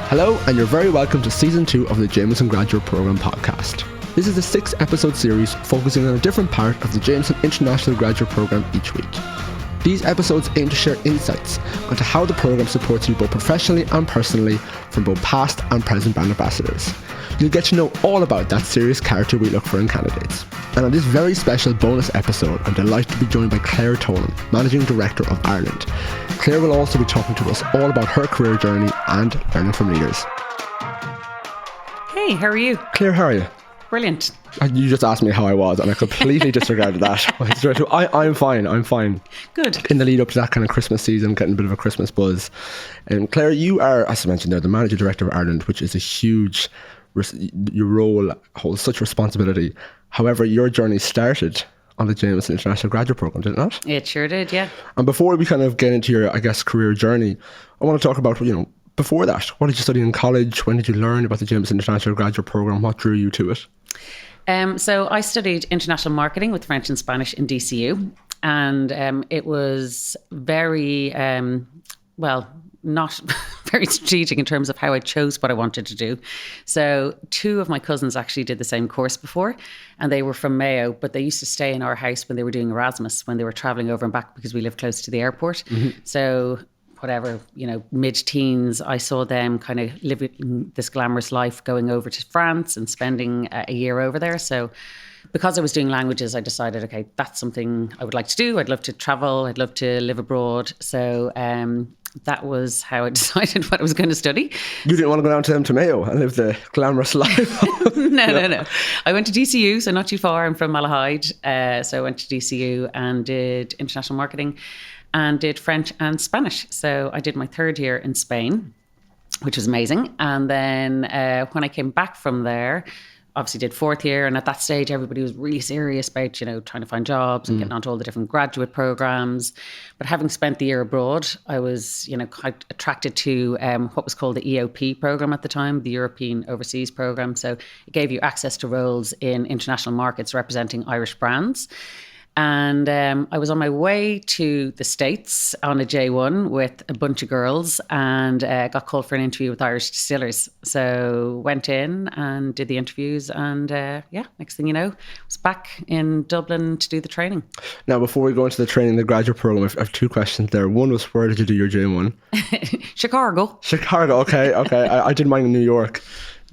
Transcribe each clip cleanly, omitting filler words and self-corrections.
Hello, and you're very welcome to Season 2 of the Jameson Graduate Programme podcast. This is a 6-episode series focusing on a different part of the Jameson International Graduate Programme each week. These episodes aim to share insights onto how the programme supports you both professionally and personally from both past and present brand ambassadors. You'll get to know all about that serious character we look for in candidates. And on this very special bonus episode, I'm delighted to be joined by Claire Tolan, Managing Director of Ireland. Claire will also be talking to us all about her career journey and learning from leaders. Hey, how are you? Claire, how are you? Brilliant. You just asked me how I was and I completely disregarded that. I'm fine. Good. In the lead up to that kind of Christmas season, getting a bit of a Christmas buzz. Claire, you are, as I mentioned there, the Managing Director of Ireland, which is a huge, your role holds such responsibility. However, your journey started on the Jameson International Graduate Programme, did it not? It sure did, yeah. And before we kind of get into your, career journey, I want to talk about, before that, what did you study in college? When did you learn about the Jameson International Graduate Programme? What drew you to it? So I studied international marketing with French and Spanish in DCU. And it was very, not very strategic in terms of how I chose what I wanted to do. So 2 of my cousins actually did the same course before, and they were from Mayo, but they used to stay in our house when they were doing Erasmus, when they were traveling over and back because we live close to the airport. Mm-hmm. So whatever, mid-teens, I saw them kind of living this glamorous life, going over to France and spending a year over there. So because I was doing languages, I decided, okay, that's something I would like to do. I'd love to travel. I'd love to live abroad. So that was how I decided what I was going to study. You didn't want to go down to them to Mayo and live the glamorous life? No. I went to DCU, so not too far. I'm from Malahide. So I went to DCU and did international marketing and did French and Spanish. So I did my 3rd year in Spain, which was amazing. And then when I came back from there, obviously did 4th year. And at that stage, everybody was really serious about, trying to find jobs and getting onto all the different graduate programs. But having spent the year abroad, I was, quite attracted to what was called the EOP program at the time, the European Overseas Program. So it gave you access to roles in international markets representing Irish brands. And I was on my way to the States on a J1 with a bunch of girls and got called for an interview with Irish Distillers. So went in and did the interviews and next thing you know, was back in Dublin to do the training. Now, before we go into the training, the graduate programme, I have 2 questions there. One was, where did you do your J1? Chicago, okay. I did mine in New York.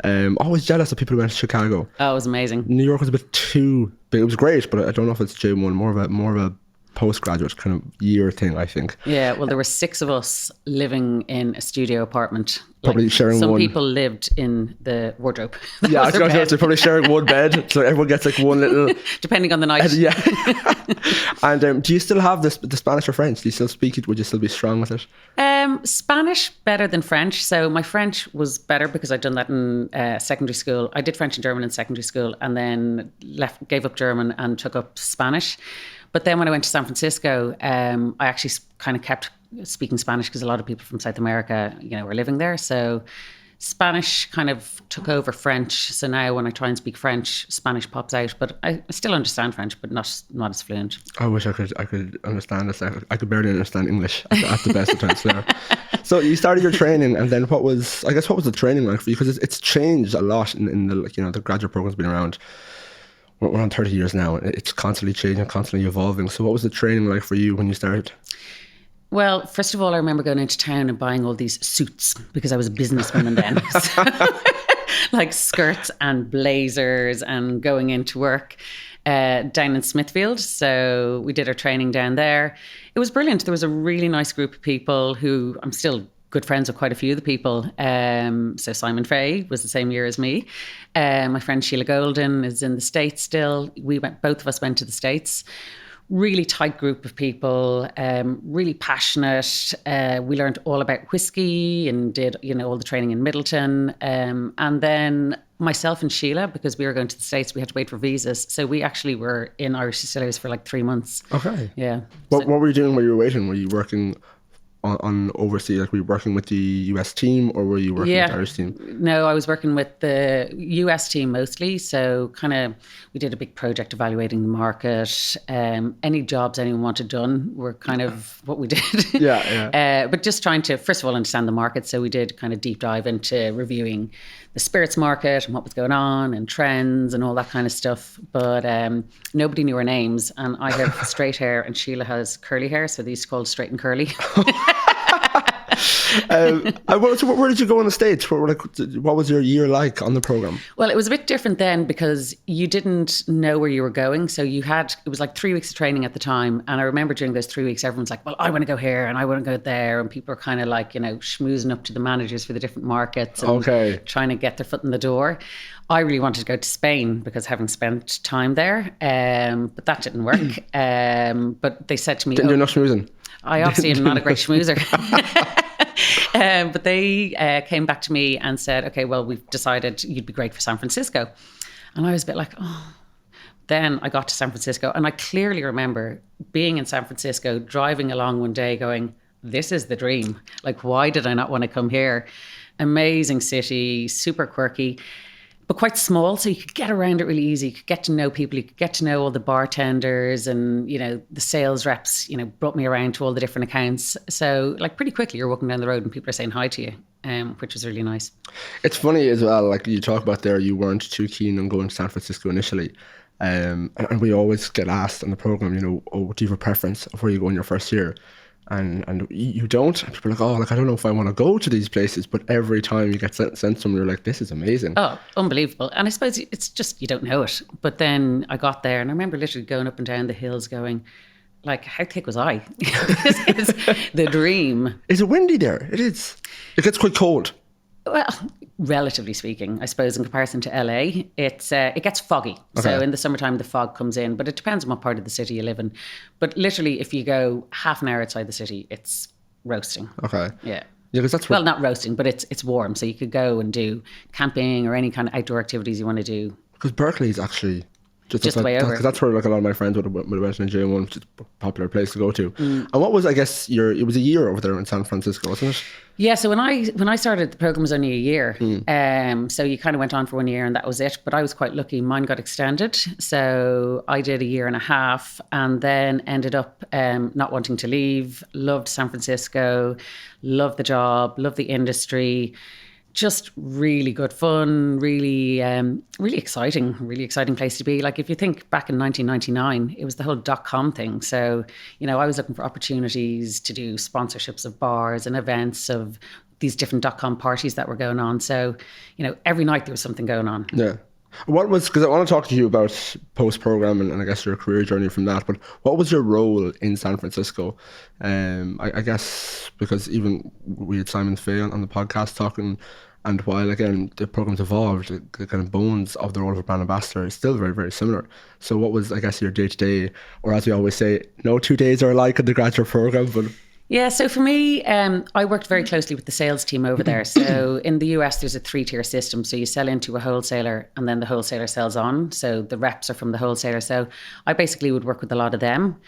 I was jealous that people who went to Chicago. Oh, it was amazing. New York was a bit too big. It was great, but I don't know if it's J1, more of a postgraduate kind of year thing, I think. Yeah, well, there were 6 of us living in a studio apartment. Probably sharing one. Some people lived in the wardrobe. Yeah, I was going to say, they're probably sharing one bed, so everyone gets like one little... Depending on the night. Yeah. And do you still have the Spanish or French? Do you still speak it? Would you still be strong with it? Spanish better than French. So my French was better because I'd done that in secondary school. I did French and German in secondary school and then gave up German and took up Spanish. But then when I went to San Francisco, I actually kind of kept speaking Spanish because a lot of people from South America, were living there. So Spanish kind of took over French. So now when I try and speak French, Spanish pops out. But I still understand French, but not as fluent. I wish I could understand this. I could barely understand English at the best of times there. So you started your training, and then what was the training like for you? Because it's changed a lot in the the graduate program's been around. We're on 30 years now. It's constantly changing, constantly evolving. So what was the training like for you when you started? Well, first of all, I remember going into town and buying all these suits because I was a businesswoman then. So, like skirts and blazers and going into work down in Smithfield. So we did our training down there. It was brilliant. There was a really nice group of people who I'm still good friends with quite a few of the people. So Simon Fay was the same year as me. My friend Sheila Golden is in the States still. Both of us went to the States. Really tight group of people, really passionate. We learned all about whiskey and did, all the training in Middleton. And then myself and Sheila, because we were going to the States, we had to wait for visas. So we actually were in Irish Distillers for like 3 months. Okay. Yeah. What were you doing while you were waiting? Were you working on overseas? Like, were you working with the US team or were you working with the Irish team? No, I was working with the US team mostly. So kind of we did a big project evaluating the market. Any jobs anyone wanted done were kind of what we did. But just trying to, first of all, understand the market. So we did kind of deep dive into reviewing the spirits market and what was going on and trends and all that kind of stuff. But nobody knew our names. And I have straight hair and Sheila has curly hair. So they used to call it straight and curly. So where did you go in the States? What was your year like on the program? Well, it was a bit different then because you didn't know where you were going. So it was like 3 weeks of training at the time. And I remember during those 3 weeks, everyone's like, well, I want to go here and I want to go there. And people are kind of like, schmoozing up to the managers for the different markets and trying to get their foot in the door. I really wanted to go to Spain because having spent time there, but that didn't work. But they said to me, didn't do enough schmoozing? I obviously am not a great schmoozer. But they came back to me and said, okay, well, we've decided you'd be great for San Francisco. And I was a bit like, oh. Then I got to San Francisco and I clearly remember being in San Francisco, driving along one day going, this is the dream. Like, why did I not want to come here? Amazing city, super quirky, but quite small. So you could get around it really easy. You could get to know people. You could get to know all the bartenders and, the sales reps, brought me around to all the different accounts. So like pretty quickly you're walking down the road and people are saying hi to you, which was really nice. It's funny as well, like you talk about there, you weren't too keen on going to San Francisco initially. And we always get asked on the program, do you have a preference of where you go in your first year? And you don't. And people are like, I don't know if I want to go to these places. But every time you get sent somewhere, you're like, this is amazing. Oh, unbelievable. And I suppose it's just, you don't know it. But then I got there and I remember literally going up and down the hills going, like, how thick was I? This is the dream. Is it windy there? It is. It gets quite cold. Well, relatively speaking, I suppose, in comparison to LA, it gets foggy. Okay. So in the summertime, the fog comes in, but it depends on what part of the city you live in. But literally, if you go half an hour outside the city, it's roasting. Okay. Yeah. Yeah, because that's well, not roasting, but it's warm. So you could go and do camping or any kind of outdoor activities you want to do. Because Berkeley is actually just the way over. Because that's where like a lot of my friends would have went in J1, which is a popular place to go to. And what was, I guess, it was a year over there in San Francisco, wasn't it? Yeah, so when I started, the program was only a year. So you kind of went on for 1 year and that was it. But I was quite lucky. Mine got extended. So I did a year and a half and then ended up not wanting to leave. Loved San Francisco, loved the job, loved the industry. Just really good fun, really exciting place to be. Like if you think back in 1999, it was the whole .com thing. So, I was looking for opportunities to do sponsorships of bars and events of these different .com parties that were going on. So, every night there was something going on. Yeah. Because I want to talk to you about post-program and I guess your career journey from that, but what was your role in San Francisco? I guess because even we had Simon Fay on the podcast talking, and while again the program's evolved, the kind of bones of the role of a brand ambassador is still very, very similar. So what was, I guess, your day-to-day, or as we always say, no 2 days are alike in the graduate program, but... Yeah, so for me, I worked very closely with the sales team over there. So in the US, there's a 3-tier system. So you sell into a wholesaler and then the wholesaler sells on. So the reps are from the wholesaler. So I basically would work with a lot of them.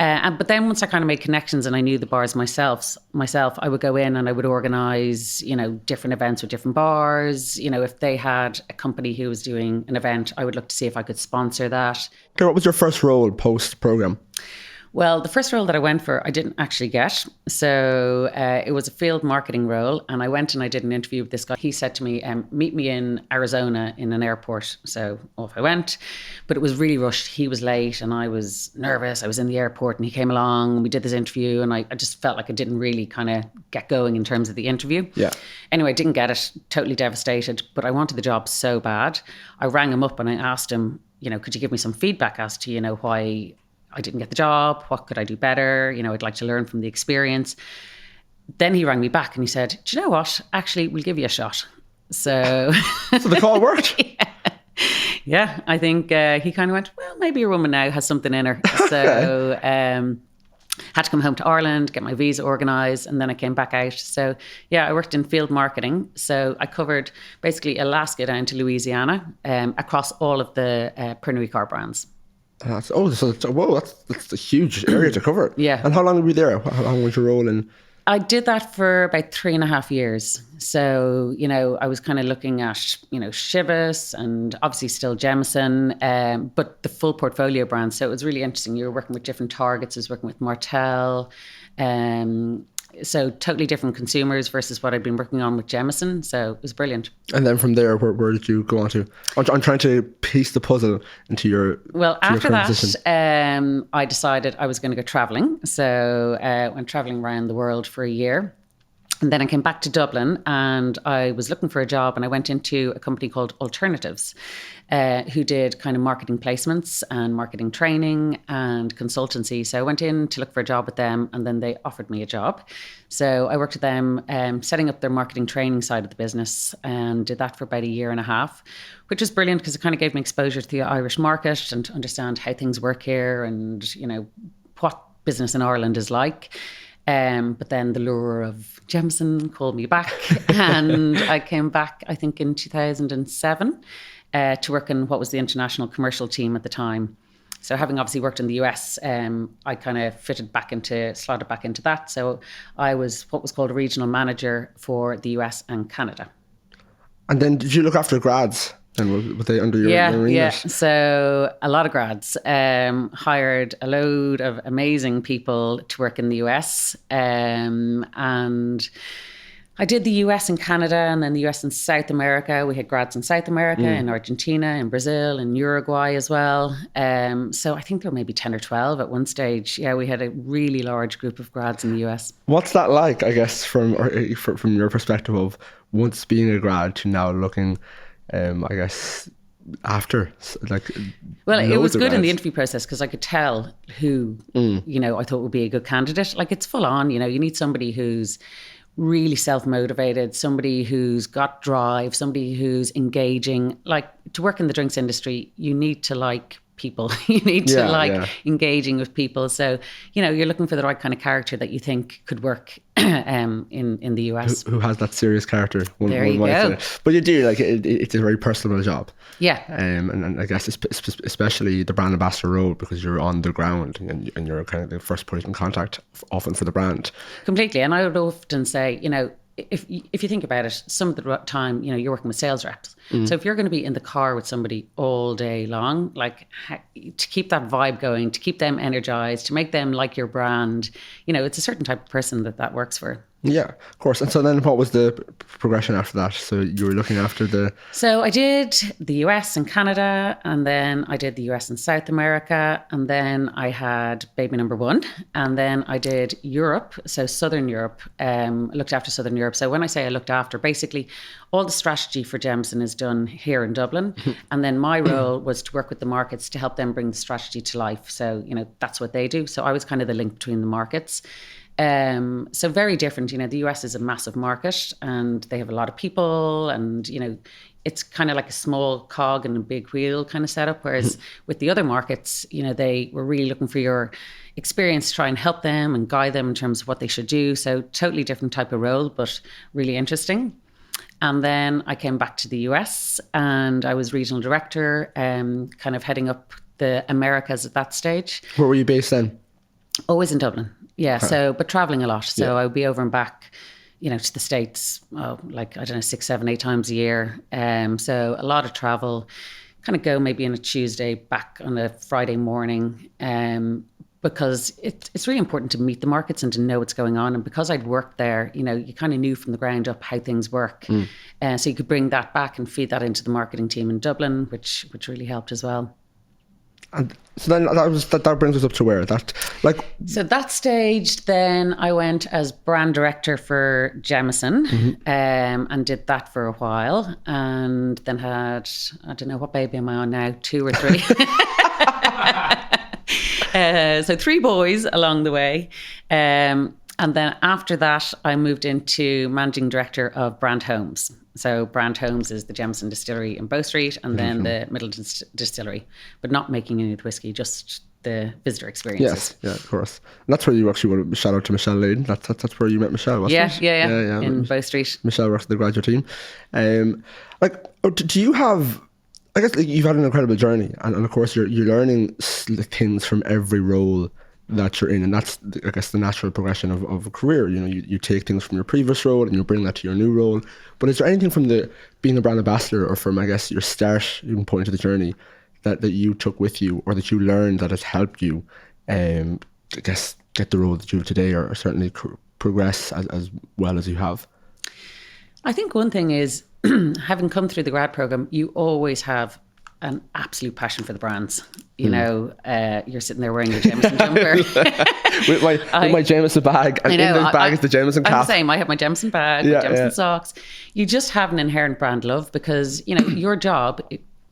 But then once I kind of made connections and I knew the bars myself, I would go in and I would organise, different events with different bars. If they had a company who was doing an event, I would look to see if I could sponsor that. Claire, what was your first role post-program? Well, the first role that I went for, I didn't actually get. So it was a field marketing role. And I went and I did an interview with this guy. He said to me, meet me in Arizona in an airport. So off I went. But it was really rushed. He was late and I was nervous. I was in the airport and he came along and we did this interview. And I just felt like I didn't really kind of get going in terms of the interview. Yeah. Anyway, I didn't get it. Totally devastated. But I wanted the job so bad. I rang him up and I asked him, could you give me some feedback as to, why I didn't get the job, what could I do better? I'd like to learn from the experience. Then he rang me back and he said, do you know what? Actually, we'll give you a shot. So So the call worked? Yeah, I think he kind of went, well, maybe your woman now has something in her. So had to come home to Ireland, get my visa organised, and then I came back out. So yeah, I worked in field marketing. So I covered basically Alaska down to Louisiana across all of the Pernod Ricard brands. That's a huge area to cover. Yeah. And how long were you there? How long was your role in? I did that for about 3.5 years. So, I was kind of looking at, Chivas and obviously still Jameson, but the full portfolio brands. So it was really interesting. You were working with different targets. I was working with Martell. So totally different consumers versus what I'd been working on with Jameson. So it was brilliant. And then from there, where did you go on to? I'm trying to piece the puzzle into your after that, I decided I was going to go travelling. So went travelling around the world for a year. And then I came back to Dublin and I was looking for a job, and I went into a company called Alternatives, who did kind of marketing placements and marketing training and consultancy. So I went in to look for a job with them, and then they offered me a job. So I worked with them setting up their marketing training side of the business, and did that for about 1.5 years, which was brilliant because it kind of gave me exposure to the Irish market and to understand how things work here and, what business in Ireland is like. But then the lure of Jameson called me back, and I came back, I think, in 2007 to work in what was the international commercial team at the time. So having obviously worked in the US, I kind of slotted back into that. So I was what was called a regional manager for the US and Canada. And then did you look after grads? And were they under your remit? Yeah. So a lot of grads, hired a load of amazing people to work in the US. And I did the US and Canada, and then the US and South America. We had grads in South America, in Argentina, in Brazil, in Uruguay as well. So I think there were maybe 10 or 12 at one stage. Yeah, we had a really large group of grads in the US. What's that like, I guess, from your perspective of once being a grad to now looking... I guess after it was good in the interview process because I could tell who I thought would be a good candidate. Like, it's full on, you need somebody who's really self-motivated, somebody who's got drive, somebody who's engaging. Like, to work in the drinks industry, you need to like people. You need to engaging with people. So, you're looking for the right kind of character that you think could work in the US. Who has that serious character. There you go. But you do, it's a very personal job. Yeah. And I guess especially the brand ambassador role, because you're on the ground and you're kind of the first point in contact often for the brand. Completely. And I would often say, if you think about it, some of the time, you're working with sales reps. So if you're going to be in the car with somebody all day long, to keep that vibe going, to keep them energized, to make them like your brand, it's a certain type of person that works for. Yeah, of course. And so then what was the progression after that? So you were looking after the... So I did the US and Canada, and then I did the US and South America, and then I had baby number one, and then I did Europe, so Southern Europe. I looked after Southern Europe. So when I say I looked after, basically all the strategy for Jameson is done here in Dublin, and then my role was to work with the markets to help them bring the strategy to life. So, that's what they do. So I was kind of the link between the markets. So very different. The US is a massive market and they have a lot of people, and it's kind of like a small cog in a big wheel kind of setup. Whereas with the other markets, they were really looking for your experience to try and help them and guide them in terms of what they should do. So totally different type of role, but really interesting. And then I came back to the US and I was regional director, kind of heading up the Americas at that stage. Where were you based then? Always in Dublin. Yeah. So, but traveling a lot. So I would be over and back, to the States, 6, 7, 8 times a year. So a lot of travel, kind of go maybe on a Tuesday, back on a Friday morning. Because it's really important to meet the markets and to know what's going on. And because I'd worked there, you kind of knew from the ground up how things work. So you could bring that back and feed that into the marketing team in Dublin, which really helped as well. And so then that brings us up to where? So that stage, then I went as brand director for Jameson, and did that for a while, and then had, I don't know, what baby am I on now, 2 or 3? So 3 boys along the way. And then after that, I moved into managing director of Brand Homes. So Brand Homes is the Jameson distillery in Bow Street, and then the Middleton distillery, but not making any of the whiskey, just the visitor experiences. Yes, yeah, of course. And that's where you actually want to shout out to Michelle Lane. That's where you met Michelle, wasn't it? Yeah. In Bow Street. Michelle works at the graduate team. Do you have... I guess you've had an incredible journey, and of course you're learning things from every role that you're in, and that's, I guess, the natural progression of a career. You know, you take things from your previous role and you bring that to your new role. But is there anything from being a brand ambassador, or from, I guess, your start, you can point to the journey that you took with you, or that you learned that has helped you, I guess, get the role that you have today, or certainly progress as well as you have? I think one thing is, having come through the grad program, you always have an absolute passion for the brands. You know, you're sitting there wearing your Jameson jumper. with my Jameson bag, and in the bag is the Jameson cap. I'm the same. I have my Jameson bag, my Jameson socks. You just have an inherent brand love, because, you know, your job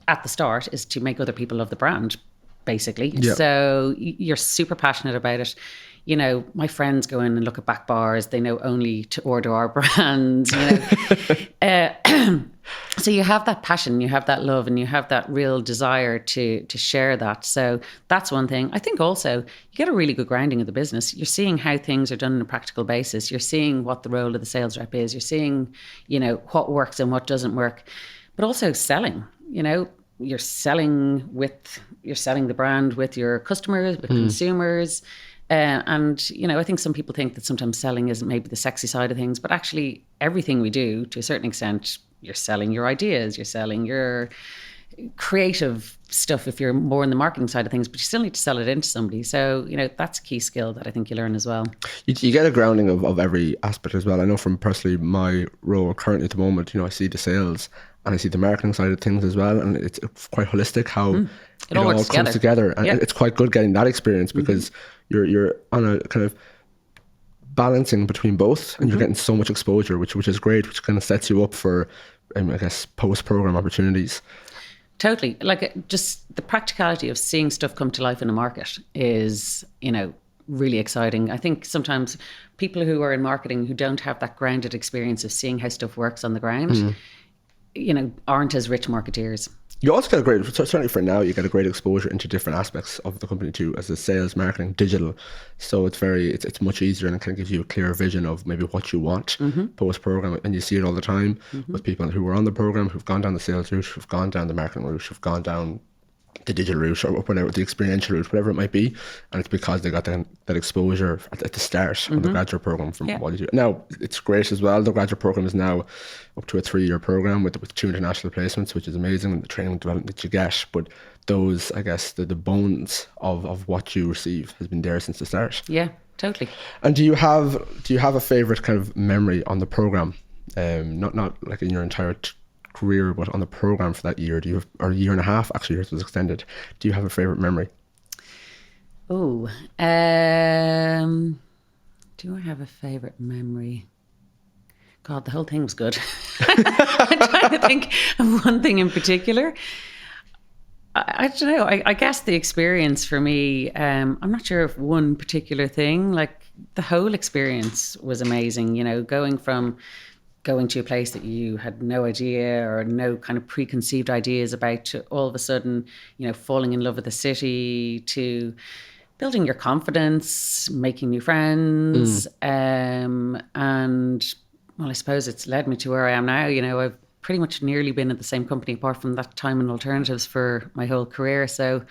at the start is to make other people love the brand, basically. Yeah. So you're super passionate about it. You know, my friends go in and look at back bars. They know only to order our brands, you know. So you have that passion, you have that love, and you have that real desire to share that. So that's one thing. I think also you get a really good grounding of the business. You're seeing how things are done on a practical basis. You're seeing what the role of the sales rep is. You're seeing, you know, what works and what doesn't work. But also selling, you know, you're selling the brand with your customers, with consumers. And, you know, I think some people think that sometimes selling isn't maybe the sexy side of things, but actually everything we do, to a certain extent, you're selling your ideas, you're selling your creative stuff if you're more in the marketing side of things, but you still need to sell it into somebody. So, you know, that's a key skill that I think you learn as well. You get a grounding of every aspect as well. I know from personally my role currently at the moment, you know, I see the sales and I see the marketing side of things as well. And it's quite holistic how it all comes together. And it's quite good getting that experience, because you're on a kind of balancing between both, and you're getting so much exposure, which is great, which kind of sets you up for, I guess, post-program opportunities. Totally. Like, just the practicality of seeing stuff come to life in the market is, you know, really exciting. I think sometimes people who are in marketing who don't have that grounded experience of seeing how stuff works on the ground, you know, aren't as rich marketeers. You also get a great, certainly for now, you get a great exposure into different aspects of the company too, as a sales, marketing, digital. So it's much easier, and it kind of gives you a clear vision of maybe what you want post-program. And you see it all the time with people who are on the program, who've gone down the sales route, who've gone down the marketing route, who've gone down the digital route, or whatever, the experiential route, whatever it might be. And it's because they got that exposure at the start of the graduate program from what you do. Now, it's great as well. The graduate program is now up to a 3-year program with 2 international placements, which is amazing, and the training and development that you get. But those, I guess, the bones of what you receive has been there since the start. Yeah, totally. And do you have a favorite kind of memory on the program? Not like in your entire career, but on the program for that year, or a year and a half, actually, yours was extended. Do you have a favorite memory? Do I have a favorite memory? God, the whole thing was good. I'm trying to think of one thing in particular. I don't know. I guess the experience for me, I'm not sure if one particular thing, like the whole experience was amazing, you know, going to a place that you had no idea or no kind of preconceived ideas about, to all of a sudden, you know, falling in love with the city, to building your confidence, making new friends. And, well, I suppose it's led me to where I am now. You know, I've pretty much nearly been at the same company apart from that time in alternatives for my whole career. So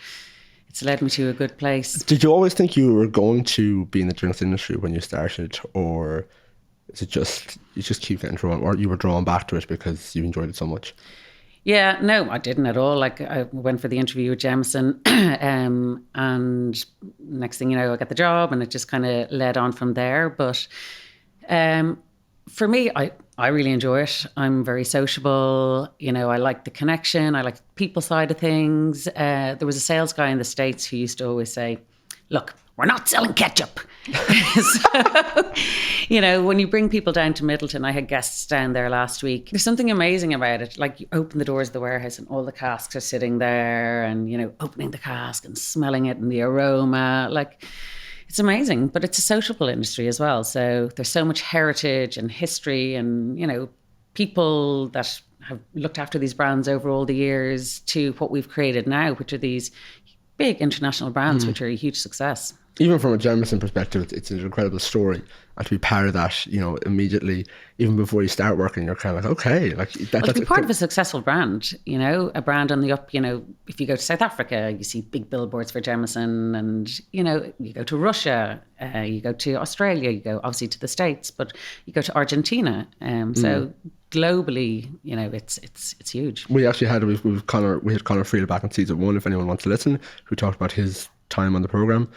it's led me to a good place. Did you always think you were going to be in the drinks industry when you started, or is it just you just keep getting drawn, or you were drawn back to it because you enjoyed it so much? Yeah, no, I didn't at all. Like, I went for the interview with Jameson, and next thing you know, I got the job, and it just kind of led on from there. But for me, I really enjoy it. I'm very sociable. You know, I like the connection. I like the people side of things. There was a sales guy in the States who used to always say, look, we're not selling ketchup. So, you know, when you bring people down to Middleton, I had guests down there last week. There's something amazing about it. Like, you open the doors of the warehouse and all the casks are sitting there, and, you know, opening the cask and smelling it and the aroma. Like, it's amazing. But it's a sociable industry as well. So there's so much heritage and history and, you know, people that have looked after these brands over all the years to what we've created now, which are these big international brands, which are a huge success. Even from a Jameson perspective, it's an incredible story, and to be part of that, immediately, even before you start working, you're kind of like, okay, like to be part of a successful brand, a brand on the up. If you go to South Africa, you see big billboards for Jameson, and you go to Russia, you go to Australia, you go obviously to the States, but you go to Argentina. So globally, it's huge. We actually had we had Connor Friel back in season 1, if anyone wants to listen, who talked about his time on the program.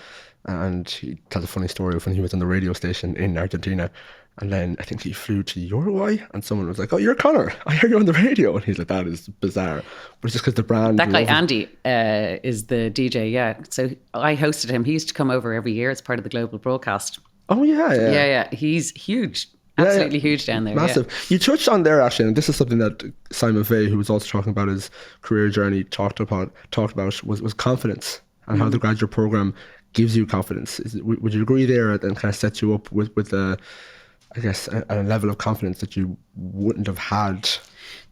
And he tells a funny story of when he was on the radio station in Argentina. And then I think he flew to Uruguay and someone was like, "Oh, you're Connor. I heard you on the radio." And he's like, "That is bizarre." But it's just because the brand... That guy, Andy, is the DJ, yeah. So I hosted him. He used to come over every year as part of the global broadcast. Oh, yeah. Yeah. He's huge. Absolutely huge down there. Massive. Yeah. You touched on there, actually, and this is something that Simon Fay, who was also talking about his career journey, talked about was confidence and how the graduate program gives you confidence. Would you agree there, and kind of sets you up with a level of confidence that you wouldn't have had?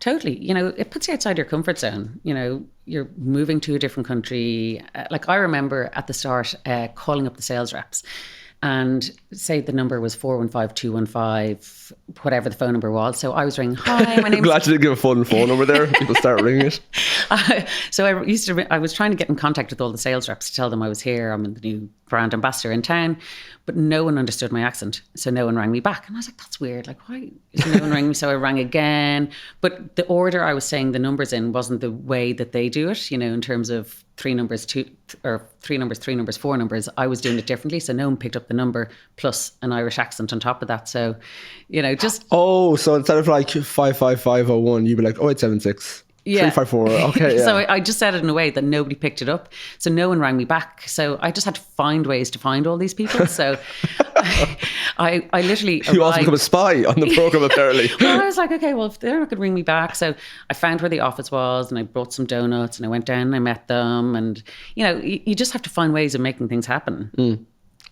Totally. It puts you outside your comfort zone. You're moving to a different country. Like I remember at the start calling up the sales reps, and say the number was 415-215, whatever the phone number was. So I was ringing, "Hi, my name's..." Glad you didn't give a phone number there. People start ringing it. So I was trying to get in contact with all the sales reps to tell them I was here. I'm the new brand ambassador in town, but no one understood my accent. So no one rang me back. And I was like, that's weird. Like, why is no one ringing me? So I rang again. But the order I was saying the numbers in wasn't the way that they do it, in terms of 3 numbers, 4 numbers. I was doing it differently. So no one picked up the number plus an Irish accent on top of that. So, just... Oh, so instead of like 55501, you'd be like, 0876. Yeah. 354. Okay. Yeah. So I just said it in a way that nobody picked it up. So no one rang me back. So I just had to find ways to find all these people. So I literally You also become a spy on the program, apparently. Well, I was like, okay, well, if they're not going to ring me back. So I found where the office was and I brought some donuts and I went down and I met them. And, you just have to find ways of making things happen.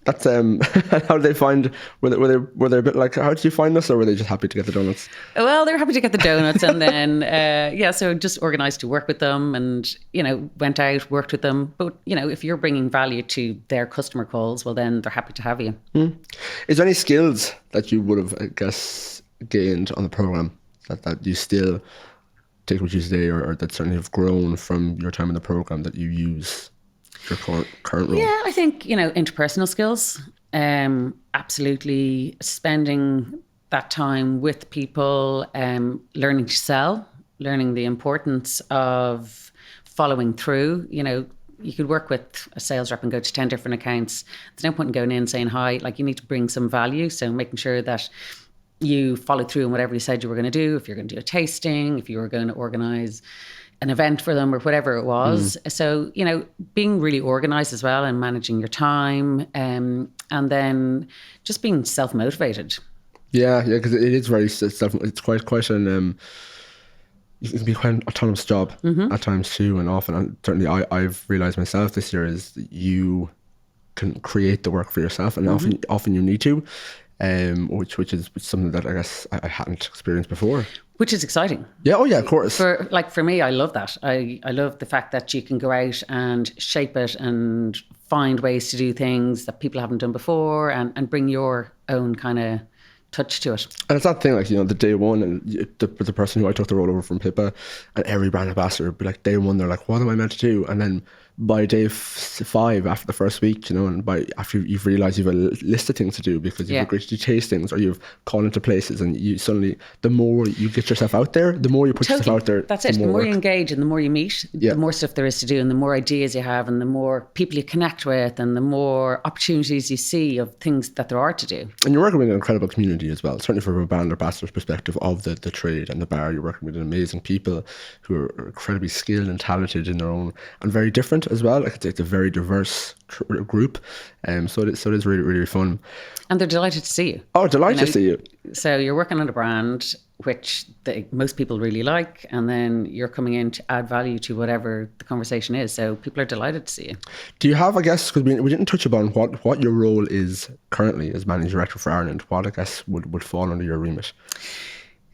That's how did they find? Were they a bit like, how did you find us, or were they just happy to get the donuts? Well, they were happy to get the donuts, and then so just organised to work with them, and went out, worked with them. But if you're bringing value to their customer calls, well, then they're happy to have you. Is there any skills that you would have, I guess, gained on the program that you still take with you today, or that certainly have grown from your time in the program that you use? Your current role? Yeah, I think, interpersonal skills, absolutely spending that time with people, learning to sell, learning the importance of following through. You could work with a sales rep and go to 10 different accounts. There's no point in going in saying hi. Like, you need to bring some value. So making sure that you follow through on whatever you said you were going to do. If you're going to do a tasting, if you were going to organise an event for them or whatever it was. So, being really organised as well and managing your time, and then just being self-motivated. Yeah, because it is very it's quite an it can be quite an autonomous job at times too, and often, and certainly I've realised myself this year, is that you can create the work for yourself, and often you need to, which is something that I guess I hadn't experienced before. Which is exciting. Yeah, of course. For me, I love that. I love the fact that you can go out and shape it and find ways to do things that people haven't done before, and bring your own kind of touch to it. And it's that thing, like, the day one, and the person who I took the role over from Pippa, and every brand ambassador would be like, day one, they're like, what am I meant to do? And then by day 5, after the first week, and after you've realised you've a list of things to do, because you've agreed to do tastings, or you've called into places, and you suddenly, the more you get yourself out there, the more you put yourself out there. That's it. The more you engage and the more you meet, the more stuff there is to do, and the more ideas you have, and the more people you connect with, and the more opportunities you see of things that there are to do. And you're working with an incredible community as well, certainly from a brand ambassador's perspective of the trade and the bar. You're working with amazing people who are incredibly skilled and talented in their own, and very different as well. Like, it's a very diverse group, so it is really, really fun. And they're delighted to see you. Oh, delighted to see you. So you're working on a brand which most people really like, and then you're coming in to add value to whatever the conversation is. So people are delighted to see you. Do you have, I guess, because we didn't touch upon what your role is currently as managing director for Ireland, what I guess would fall under your remit?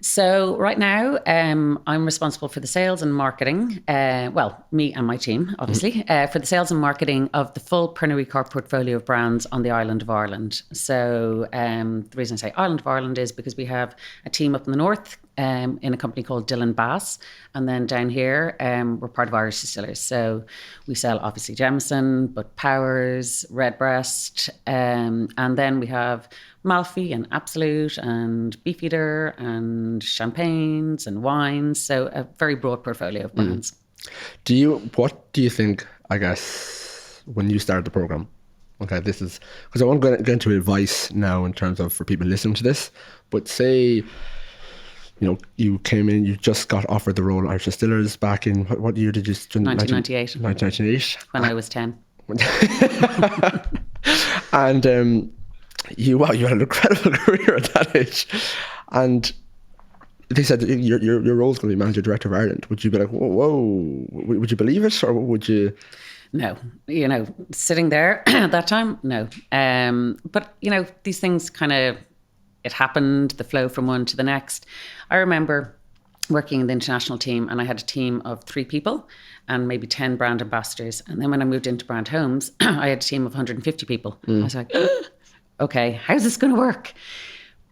So right now, I'm responsible for the sales and marketing. Well, me and my team, obviously, for the sales and marketing of the full Pernod Ricard portfolio of brands on the island of Ireland. So the reason I say island of Ireland is because we have a team up in the north in a company called Dillon Bass, and then down here we're part of Irish Distillers. So we sell obviously Jameson, but Powers, Redbreast, and then we have Malfi and Absolute and Beefeater and champagnes and wines. So a very broad portfolio of brands. What do you think, I guess, when you started the program? Okay, this is, because I want to get into advice now in terms of for people listening to this, but say, you came in, you just got offered the role of Irish Distillers back in, what year did you? 1998. 1998. When I was 10. And you had an incredible career at that age. And they said your role's going to be manager director of Ireland. Would you be like, whoa, would you believe it, or would you? No, sitting there at that time, no. But these things kind of, it happened, the flow from one to the next. I remember working in the international team, and I had a team of 3 people and maybe 10 brand ambassadors. And then when I moved into brand homes, I had a team of 150 people. I was like, okay, how's this going to work?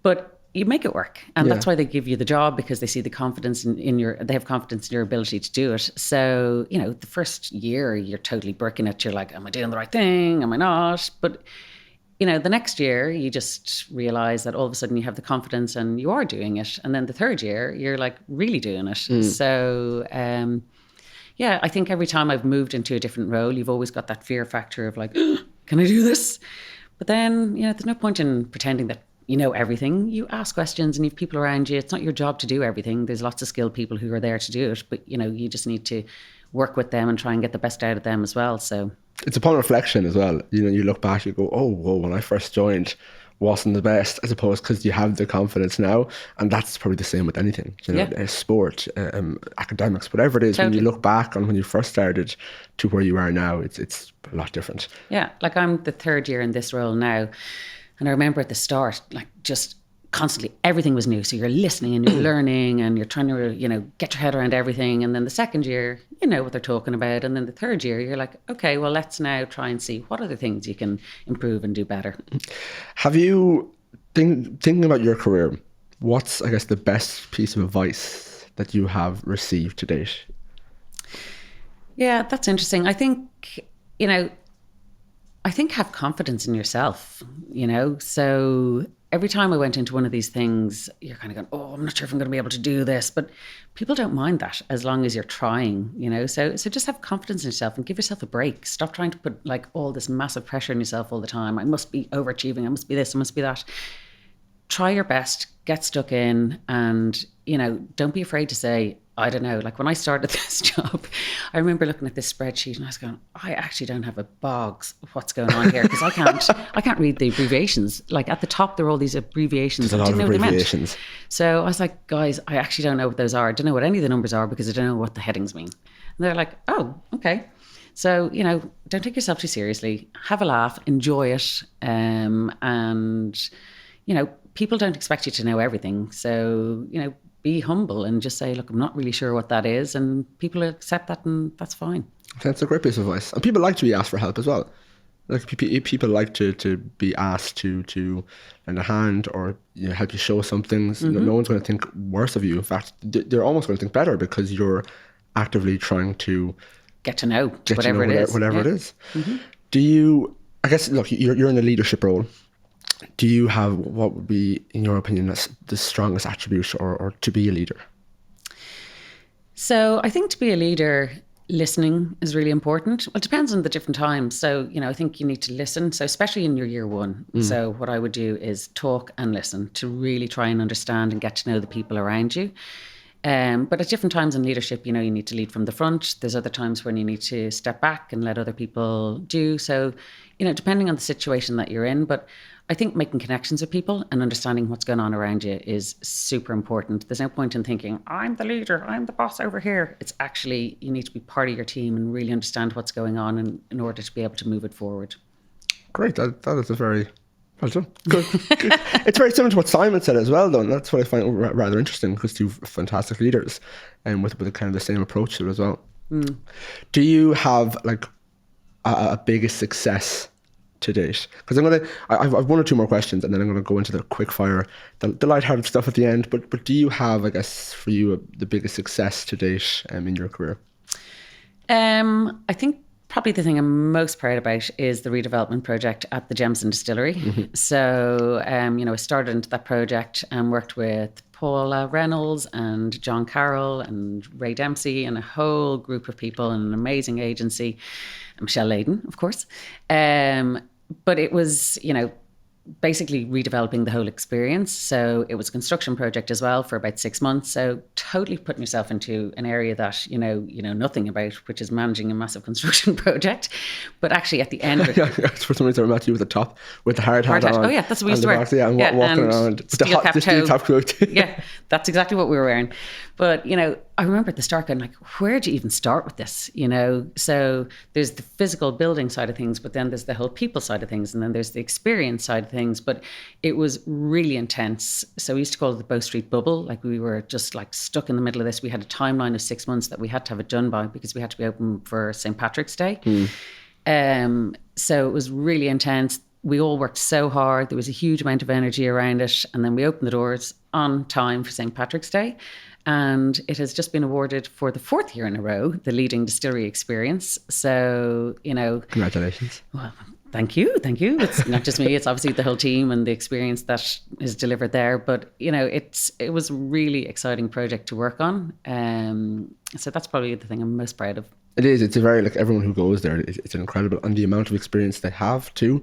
But you make it work. And that's why they give you the job, because they see the confidence they have confidence in your ability to do it. So, the first year you're totally bricking it. You're like, am I doing the right thing? Am I not? But, the next year you just realize that all of a sudden you have the confidence and you are doing it. And then the third year you're like really doing it. So, I think every time I've moved into a different role, you've always got that fear factor of like, can I do this? But then, there's no point in pretending that you know everything. You ask questions and you have people around you. It's not your job to do everything. There's lots of skilled people who are there to do it. But, you just need to work with them and try and get the best out of them as well. So it's upon reflection as well. You look back, you go, oh, whoa, when I first joined, wasn't the best, as opposed, because you have the confidence now. And that's probably the same with anything, sport, academics, whatever it is. Totally. When you look back on when you first started to where you are now, it's a lot different. Yeah, like I'm the third year in this role now. And I remember at the start, like just constantly everything was new. So you're listening and you're learning and you're trying to, get your head around everything. And then the second year, you know what they're talking about. And then the third year, you're like, okay, well, let's now try and see what other things you can improve and do better. Have you, thinking about your career, what's, I guess, the best piece of advice that you have received to date? Yeah, that's interesting. I think, have confidence in yourself, so every time I went into one of these things, you're kind of going, oh, I'm not sure if I'm going to be able to do this, but people don't mind that as long as you're trying, so just have confidence in yourself and give yourself a break. Stop trying to put like all this massive pressure on yourself all the time. I must be overachieving. I must be this. I must be that. Try your best, get stuck in, and, don't be afraid to say, I don't know, like when I started this job, I remember looking at this spreadsheet and I was going, I actually don't have a bogs of what's going on here, because I can't read the abbreviations. Like at the top, there are all these abbreviations. There's a lot of abbreviations. So I was like, guys, I actually don't know what those are. I don't know what any of the numbers are because I don't know what the headings mean. And they're like, oh, okay. So, don't take yourself too seriously. Have a laugh, enjoy it. And, people don't expect you to know everything. So, be humble and just say, look, I'm not really sure what that is. And people accept that, and that's fine. That's a great piece of advice. And people like to be asked for help as well. Like people like to be asked to lend a hand or help you show some things. Mm-hmm. No one's going to think worse of you. In fact, they're almost going to think better because you're actively trying to get to know whatever it is. Mm-hmm. Do you, I guess, look, you're in a leadership role. Do you have what would be, in your opinion, the strongest attribute or to be a leader? So I think to be a leader, listening is really important. Well, it depends on the different times. So, I think you need to listen. So especially in your year one. So what I would do is talk and listen to really try and understand and get to know the people around you. But at different times in leadership, you need to lead from the front. There's other times when you need to step back and let other people do. So, depending on the situation that you're in. But I think making connections with people and understanding what's going on around you is super important. There's no point in thinking, I'm the leader, I'm the boss over here. It's actually, you need to be part of your team and really understand what's going on in order to be able to move it forward. Great. That is a very Well done. Good. Good. It's very similar to what Simon said as well, though, and that's what I find rather interesting, because two fantastic leaders, and with a kind of the same approach to it as well. Do you have like a biggest success to date? Because I've one or two more questions, and then I'm gonna go into the quick fire, the lighthearted stuff at the end. But do you have, I guess, for you, the biggest success to date in your career? I think probably the thing I'm most proud about is the redevelopment project at the Jameson Distillery. Mm-hmm. So, I started into that project and worked with Paula Reynolds and John Carroll and Ray Dempsey and a whole group of people and an amazing agency, and Michelle Layden, of course. But it was, basically redeveloping the whole experience. So it was a construction project as well for about 6 months. So totally putting yourself into an area that you know nothing about, which is managing a massive construction project. But actually at the end of it, for some reason I met you with the hard hat on. Oh yeah, that's what we used to wear. And walking around with the steel top coat. Yeah, that's exactly what we were wearing. But I remember at the start going like, where do you even start with this? So there's the physical building side of things, but then there's the whole people side of things, and then there's the experience side of things. But it was really intense. So we used to call it the Bow Street bubble. Like we were just like stuck in the middle of this. We had a timeline of 6 months that we had to have it done by, because we had to be open for St. Patrick's Day. So it was really intense. We all worked so hard. There was a huge amount of energy around it. And then we opened the doors on time for St. Patrick's Day. And it has just been awarded for the 4th year in a row, the leading distillery experience. So, Congratulations. Well, thank you. It's not just me, it's obviously the whole team and the experience that is delivered there. But, it was a really exciting project to work on. So that's probably the thing I'm most proud of. It is. It's a very, everyone who goes there, it's incredible. And the amount of experience they have too,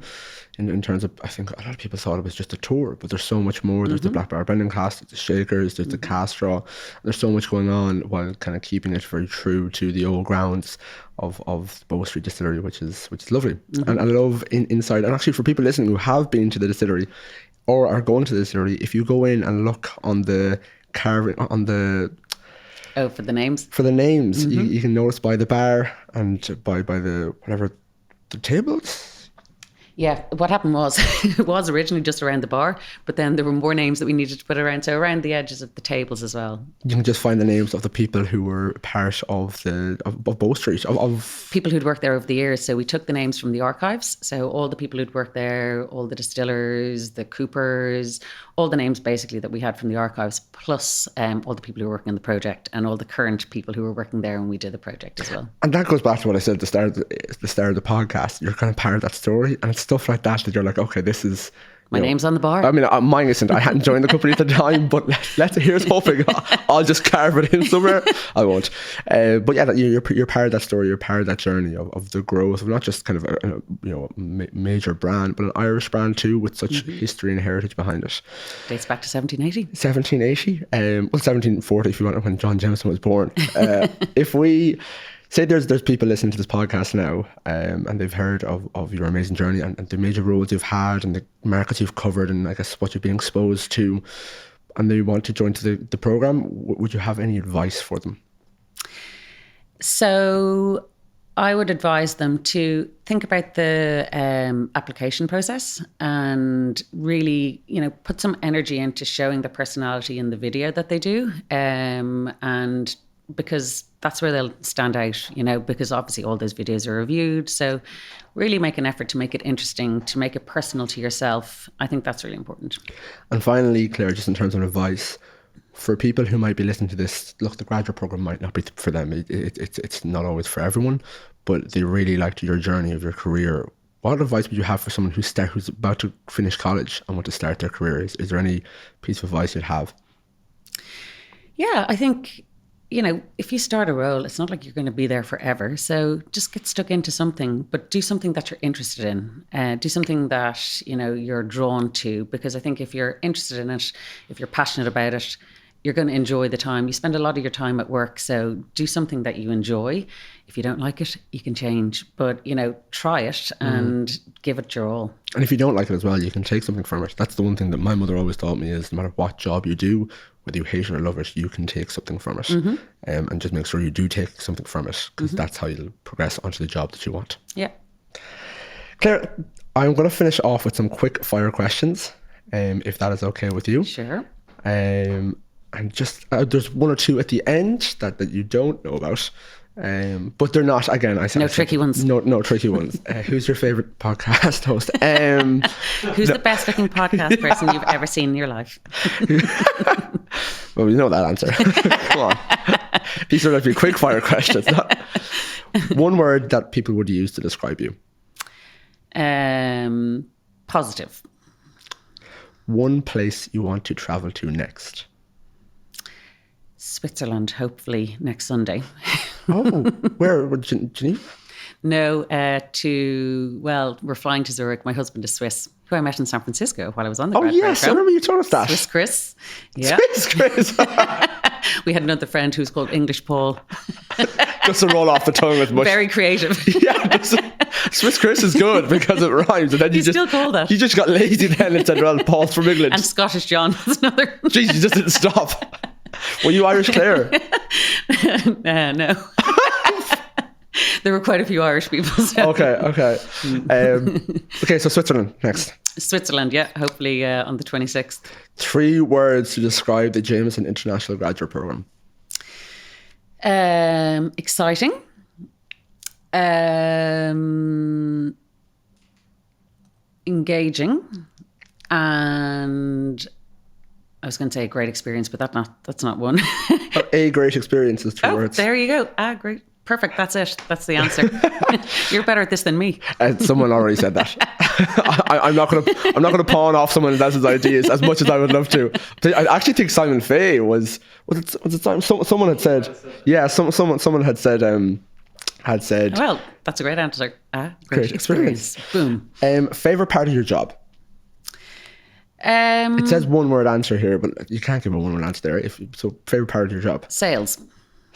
in terms of, I think a lot of people thought it was just a tour, but there's so much more. There's the Black Bar Brendan cast, there's the Shakers, there's the cast draw. There's so much going on while kind of keeping it very true to the old grounds of Bow Street Distillery, which is lovely. And I love inside, and actually for people listening who have been to the distillery or are going to the distillery, if you go in and look on the carving, on the... Oh, for the names? For the names. You can notice by the bar and by the, whatever, the tables. Yeah, what happened was, it was originally just around the bar, but then there were more names that we needed to put around. So around the edges of the tables as well. You can just find the names of the people who were part of Bow Street. Of people who'd worked there over the years. So we took the names from the archives. So all the people who'd worked there, all the distillers, the coopers, all the names basically that we had from the archives, plus all the people who were working on the project and all the current people who were working there when we did the project as well. And that goes back to what I said at the start of the podcast. You're kind of part of that story, and it's stuff like that you're like, okay, this is... My name's on the bar. I mean, mine isn't. I hadn't joined the company at the time, but here's hoping I'll just carve it in somewhere. I won't. But yeah, you're part of that story. You're part of that journey of the growth of not just kind of a major brand, but an Irish brand too, with such history and heritage behind it. Dates back to 1780. 1780. 1740 if you want, when John Jameson was born. If we... Say there's people listening to this podcast now and they've heard of your amazing journey and the major roles you've had and the markets you've covered and I guess what you're being exposed to, and they want to join to the programme, would you have any advice for them? So I would advise them to think about the application process and really, put some energy into showing the personality in the video that they do, and because that's where they'll stand out, because obviously all those videos are reviewed. So really make an effort to make it interesting, to make it personal to yourself. I think that's really important. And finally, Claire, just in terms of advice, for people who might be listening to this, look, the graduate program might not be for them. It's not always for everyone, but they really liked your journey of your career. What advice would you have for someone who's about to finish college and want to start their career? Is there any piece of advice you'd have? Yeah, I think... if you start a role, it's not like you're going to be there forever. So just get stuck into something, but do something that you're interested in. Do something that, you're drawn to. Because I think if you're interested in it, if you're passionate about it, you're going to enjoy the time. You spend a lot of your time at work. So do something that you enjoy. If you don't like it, you can change. But, try it and give it your all. And if you don't like it as well, you can take something from it. That's the one thing that my mother always taught me is no matter what job you do, whether you hate it or love it, you can take something from it. And just make sure you do take something from it, because that's how you'll progress onto the job that you want. Yeah. Claire, I'm going to finish off with some quick fire questions, if that is okay with you. Sure. And just there's one or two at the end that you don't know about, but they're not. Again, no tricky ones. No tricky ones. Who's your favorite podcast host? Who's the best looking podcast person you've ever seen in your life? Well, you know that answer. Come on. These are like your quick fire questions. One word that people would use to describe you. Positive. One place you want to travel to next. Switzerland, hopefully next Sunday. Oh, where? Geneva? No, we're flying to Zurich. My husband is Swiss, who I met in San Francisco while I was on the grad yes, program. I remember you told us that. Swiss Chris. Yeah. Swiss Chris. We had another friend who's called English Paul. Doesn't roll off the tongue as much. Very creative. Yeah, Swiss Chris is good because it rhymes. And then you still call that. You just got lazy then and said, well, Paul's from England. And Scottish John was another. Jeez, you just didn't stop. Were you Irish Claire? No. There were quite a few Irish people. So. Okay. Okay, so Switzerland next. Switzerland, yeah. Hopefully on the 26th. 3 words to describe the Jameson International Graduate Programme. Exciting. Engaging. And I was going to say a great experience, but that's not one. A great experience is 2 words. There you go. Great. Perfect. That's it. That's the answer. You're better at this than me. Someone already said that. I'm not going to pawn off someone else's ideas as much as I would love to. I actually think Simon Fay was it someone had said. Yeah, someone had said. Well, that's a great answer. Great experience. Boom. Favorite part of your job. It says 1 word answer here, but you can't give a 1 word answer there. So favorite part of your job. Sales.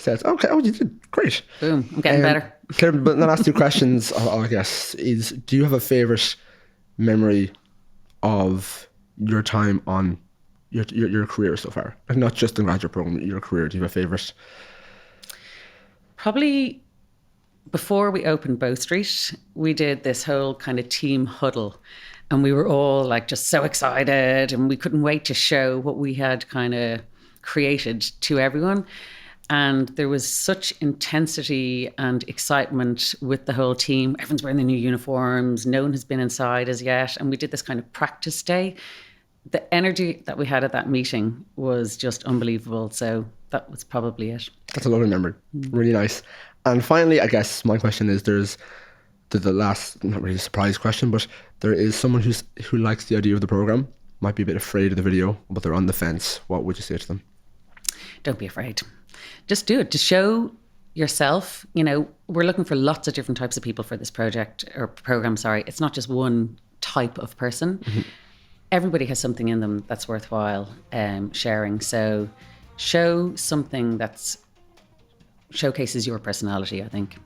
Okay. Oh, you did great. Boom. I'm getting better. Claire, but the last 2 questions, I guess, is: do you have a favorite memory of your time on your career so far? Like not just the graduate program, your career. Do you have a favorite? Probably before we opened Bow Street, we did this whole kind of team huddle. And we were all like just so excited, and we couldn't wait to show what we had kind of created to everyone. And there was such intensity and excitement with the whole team. Everyone's wearing the new uniforms. No one has been inside as yet. And we did this kind of practice day. The energy that we had at that meeting was just unbelievable. So that was probably it. That's a lovely memory. Really nice. And finally, I guess my question is, there's the last, not really a surprise question, but there is someone who likes the idea of the program, might be a bit afraid of the video, but they're on the fence. What would you say to them? Don't be afraid. Just do it. Just show yourself. You know, we're looking for lots of different types of people for this program. Sorry. It's not just one type of person. Mm-hmm. Everybody has something in them that's worthwhile sharing. So show something that showcases your personality, I think.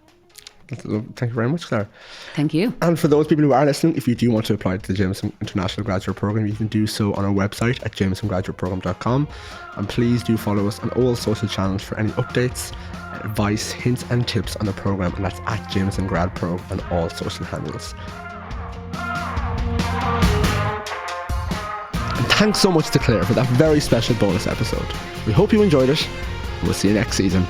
Thank you very much, Claire. Thank you. And for those people who are listening, if you do want to apply to the Jameson International Graduate Programme, you can do so on our website at jamesongraduateprogram.com. And please do follow us on all social channels for any updates, advice, hints and tips on the programme. And that's at Jameson Grad Pro on all social handles. And thanks so much to Claire for that very special bonus episode. We hope you enjoyed it. We'll see you next season.